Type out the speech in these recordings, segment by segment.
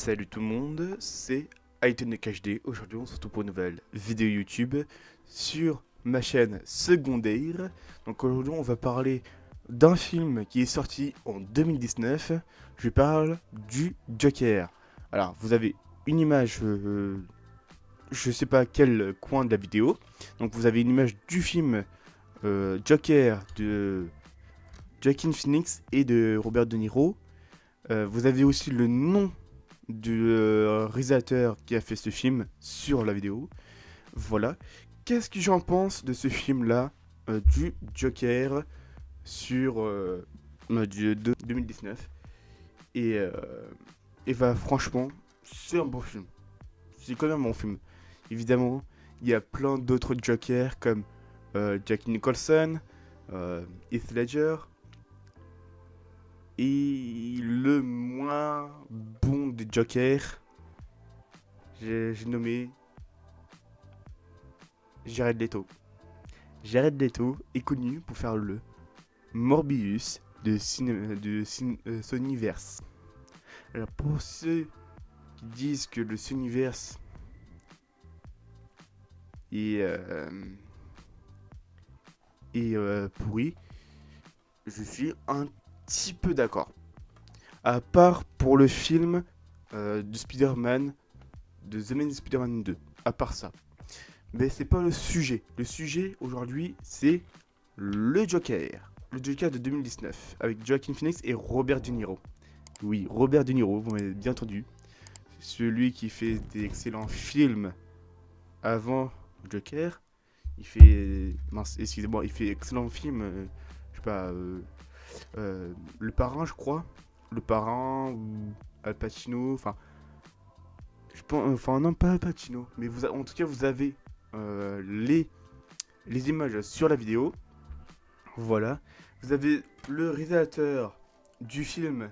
Salut tout le monde, c'est Aitonic HD. Aujourd'hui, on se retrouve pour une nouvelle vidéo YouTube sur ma chaîne secondaire. Donc aujourd'hui, on va parler d'un film qui est sorti en 2019. Je parle du Joker. Alors, vous avez une image, je sais pas quel coin de la vidéo. Donc vous avez une image du film Joker de Joaquin Phoenix et de Robert De Niro. Vous avez aussi le nom du réalisateur qui a fait ce film sur la vidéo. Voilà. Qu'est-ce que j'en pense de ce film-là, du Joker, sur de 2019. Et, euh, et bah, franchement, c'est un bon film. C'est quand même un bon film. Évidemment, il y a plein d'autres Jokers comme Jack Nicholson, Heath Ledger. Et le moins bon des Jokers, j'ai nommé Jared Leto. Jared Leto est connu pour faire le Morbius de Sonyverse. Alors pour ceux qui disent que le Sonyverse est, pourri, je suis un petit peu d'accord. À part pour le film de Spider-Man, de The Amazing Spider-Man 2. À part ça. Mais c'est pas le sujet. Le sujet aujourd'hui, c'est le Joker. Le Joker de 2019 avec Joaquin Phoenix et Robert De Niro. Oui, Robert De Niro, vous m'avez bien entendu. Celui qui fait des excellents films avant Joker. Il fait. Mince, excusez-moi, il fait excellents films. Je sais pas. Le Parrain, je crois. Le Parrain ou Al Pacino. Enfin. Je pense, enfin, non, pas Al Pacino. Mais en tout cas, vous avez les images sur la vidéo. Voilà. Vous avez le réalisateur du film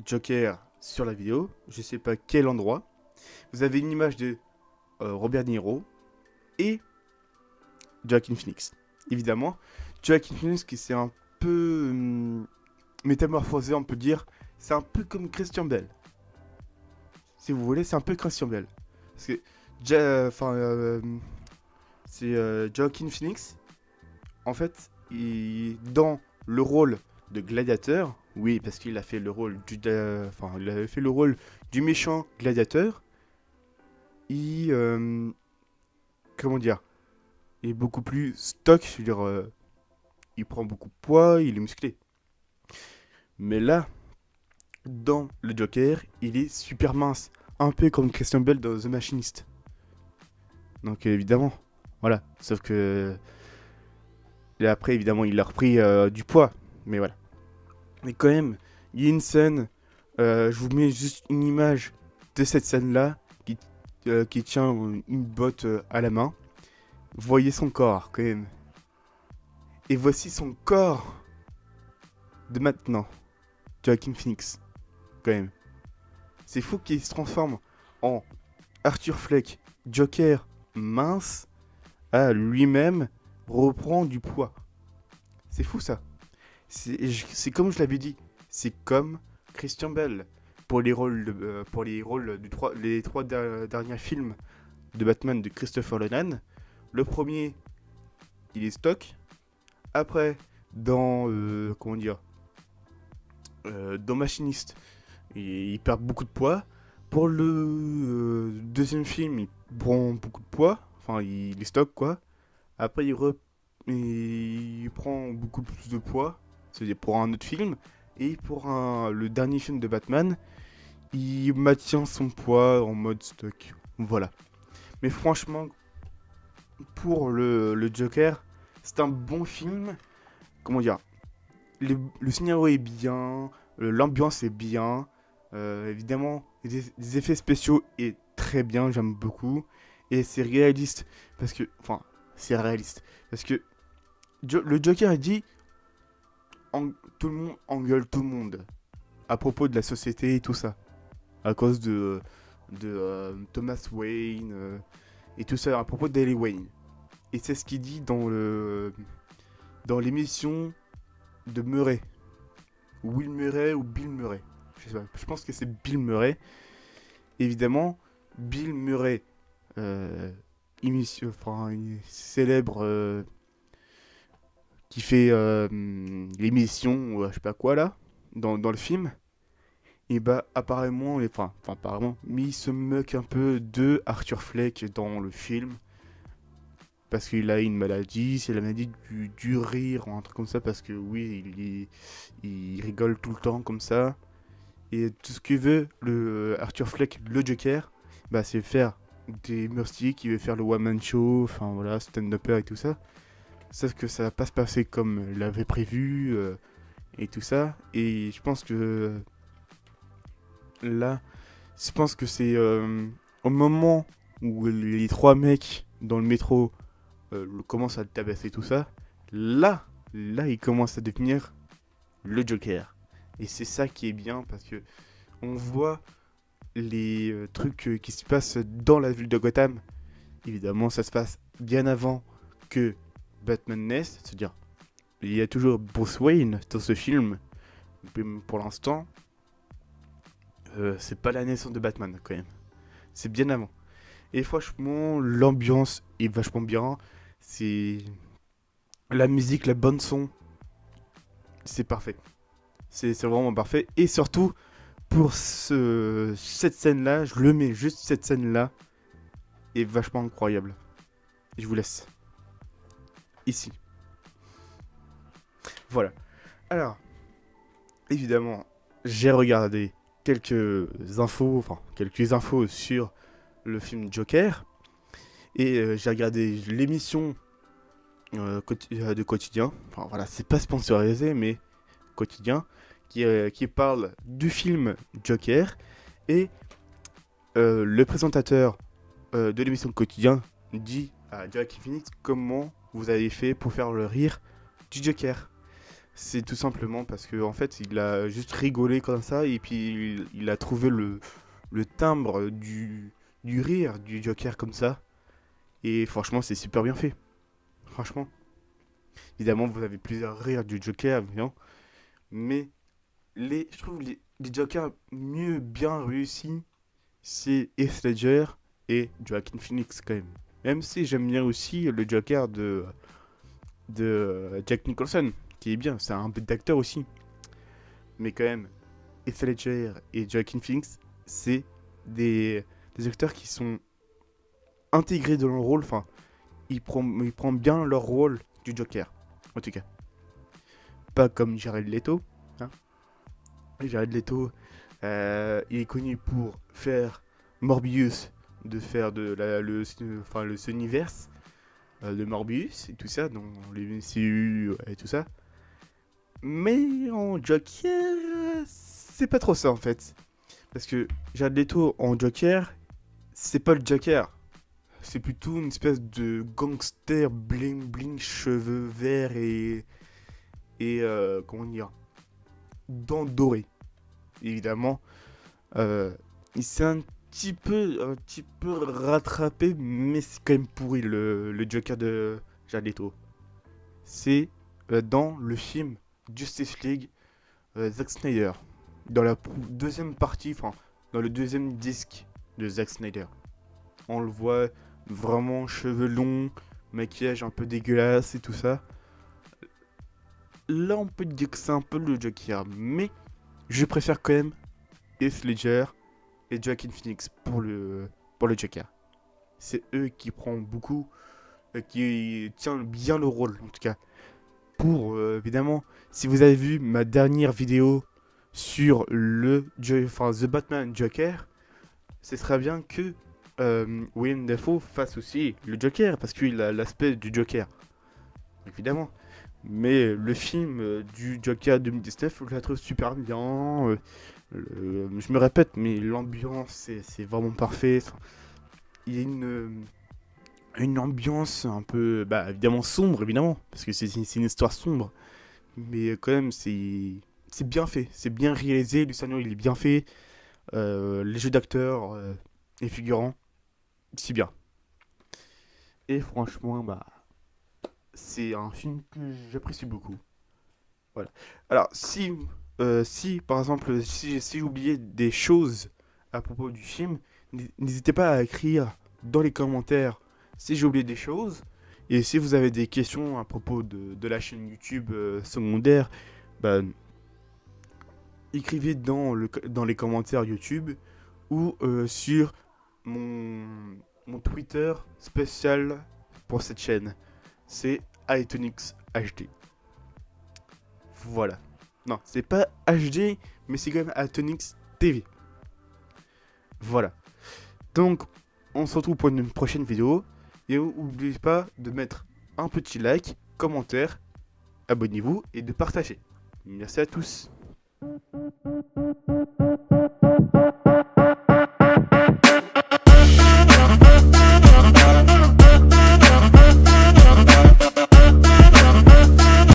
Joker sur la vidéo. Je sais pas quel endroit. Vous avez une image de Robert De Niro et Joaquin Phoenix. Évidemment, Joaquin Phoenix qui s'est un peu métamorphosé, on peut dire. C'est un peu comme Christian Bale. Si vous voulez, c'est un peu Christian Bale. Parce que, c'est Joaquin Phoenix. En fait, dans le rôle de gladiateur, oui, parce qu'il a fait le rôle il avait fait le rôle du méchant gladiateur. Il, comment dire, il est beaucoup plus stock, je veux dire, il prend beaucoup de poids, il est musclé. Mais là, dans le Joker, il est super mince, un peu comme Christian Bale dans The Machinist. Donc évidemment, voilà. Sauf que et après, évidemment, il a repris du poids. Mais voilà. Mais quand même, il y a une scène. Je vous mets juste une image de cette scène-là qui tient une botte à la main. Voyez son corps, quand même. Et voici son corps de maintenant. Joaquin Phoenix, quand même. C'est fou qu'il se transforme en Arthur Fleck, Joker mince, à lui-même reprend du poids. C'est fou ça. C'est comme je l'avais dit, c'est comme Christian Bale pour les trois derniers films de Batman de Christopher Nolan. Le premier, il est stock. Après, dans comment dire, dans Machinist, il perd beaucoup de poids. Pour le deuxième film, il prend beaucoup de poids. Enfin, il est stock quoi. Après, il prend beaucoup plus de poids. C'est pour un autre film. Et pour le dernier film de Batman, il maintient son poids en mode stock. Voilà. Mais franchement, pour le Joker, c'est un bon film. Comment dire, le scénario est bien, l'ambiance est bien. Évidemment, les effets spéciaux est très bien, j'aime beaucoup. Et c'est réaliste. Parce que. Enfin, c'est réaliste. Parce que le Joker a dit tout le monde engueule tout le monde à propos de la société et tout ça. À cause de Thomas Wayne et tout ça, à propos d'Ellie Wayne. Et c'est ce qu'il dit dans l'émission de Murray. Will Murray ou Bill Murray. Je sais pas, je pense que c'est Bill Murray. évidemment, Bill Murray, célèbre, qui fait l'émission, ou je sais pas quoi là, dans le film, et bah apparemment, apparemment, mais il se moque un peu de Arthur Fleck dans le film, parce qu'il a une maladie, c'est la maladie du rire, ou un truc comme ça, parce que oui, il rigole tout le temps comme ça. Et tout ce que veut le Arthur Fleck, le Joker, bah, c'est faire des murstiques, il veut faire le one-man show, enfin voilà, stand-upper et tout ça. Sauf que ça va pas se passer comme l'avait prévu et tout ça. Et je pense que là, je pense que c'est au moment où les trois mecs dans le métro commencent à le tabasser tout ça, là, il commence à devenir le Joker. Et c'est ça qui est bien parce que on voit les trucs qui se passent dans la ville de Gotham. Évidemment, ça se passe bien avant que Batman naisse. C'est-à-dire, il y a toujours Bruce Wayne dans ce film. Mais pour l'instant, c'est pas la naissance de Batman quand même. C'est bien avant. Et franchement, l'ambiance est vachement bien. C'est la musique, la bonne son. C'est parfait. C'est vraiment parfait. Et surtout, pour cette scène-là, je le mets juste cette scène-là, est vachement incroyable. Je vous laisse. Ici. Voilà. Alors, évidemment, j'ai regardé quelques infos sur le film Joker. Et j'ai regardé l'émission de quotidien. Enfin, voilà, c'est pas sponsorisé, mais quotidien. Qui parle du film Joker. Et le présentateur de l'émission quotidien dit à Joaquin Phoenix comment vous avez fait pour faire le rire du Joker. C'est tout simplement parce que en fait il a juste rigolé comme ça et puis il a trouvé le timbre du rire du Joker comme ça. Et franchement c'est super bien fait. Franchement. Évidemment vous avez plusieurs rires du Joker, évidemment. Mais je trouve les Jokers mieux bien réussis, c'est Heath Ledger et Joaquin Phoenix quand même. Même si j'aime bien aussi le Joker de Jack Nicholson, qui est bien, c'est un peu d'acteur aussi. Mais quand même, Heath Ledger et Joaquin Phoenix, c'est des acteurs qui sont intégrés dans le rôle, enfin, ils prennent bien leur rôle du Joker, en tout cas. Pas comme Jared Leto, hein. Jared Leto, il est connu pour faire Morbius, de faire le Sonyverse de Morbius et tout ça, dans les MCU et tout ça. Mais en Joker, c'est pas trop ça en fait. Parce que Jared Leto en Joker, c'est pas le Joker. C'est plutôt une espèce de gangster bling bling, cheveux verts et comment dire, dents dorées. Évidemment, il s'est un petit peu rattrapé, mais c'est quand même pourri le Joker de Jared Leto. C'est dans le film Justice League, Zack Snyder, dans la deuxième partie, enfin dans le deuxième disque de Zack Snyder. On le voit vraiment cheveux longs, maquillage un peu dégueulasse et tout ça. Là on peut dire que c'est un peu le Joker, mais je préfère quand même Heath Ledger et Joaquin Phoenix pour le Joker. C'est eux qui prennent beaucoup, qui tiennent bien le rôle en tout cas. Pour évidemment, si vous avez vu ma dernière vidéo sur The Batman Joker, ce serait bien que Willem Dafoe fasse aussi le Joker parce qu'il a l'aspect du Joker, évidemment. Mais le film du Joker 2019, je la trouve super bien. Je me répète, mais l'ambiance, c'est vraiment parfait. Enfin, il y a une ambiance un peu, bah, évidemment sombre, évidemment, parce que c'est une histoire sombre. Mais quand même, c'est bien fait, c'est bien réalisé. Luciano, il est bien fait. Les jeux d'acteurs, les figurants, c'est bien. Et franchement, bah, c'est un film que j'apprécie beaucoup. Voilà. Alors, si par exemple, si j'ai oublié des choses à propos du film, N'hésitez pas à écrire dans les commentaires si j'ai oublié des choses. Et si vous avez des questions à propos de la chaîne YouTube secondaire, bah, écrivez dans les commentaires YouTube ou sur mon, mon Twitter spécial pour cette chaîne. C'est iTonix HD. Voilà. Non, c'est pas HD, mais c'est quand même iTonix TV. Voilà. Donc, on se retrouve pour une prochaine vidéo. Et n'oubliez pas de mettre un petit like, commentaire, abonnez-vous et de partager. Merci à tous.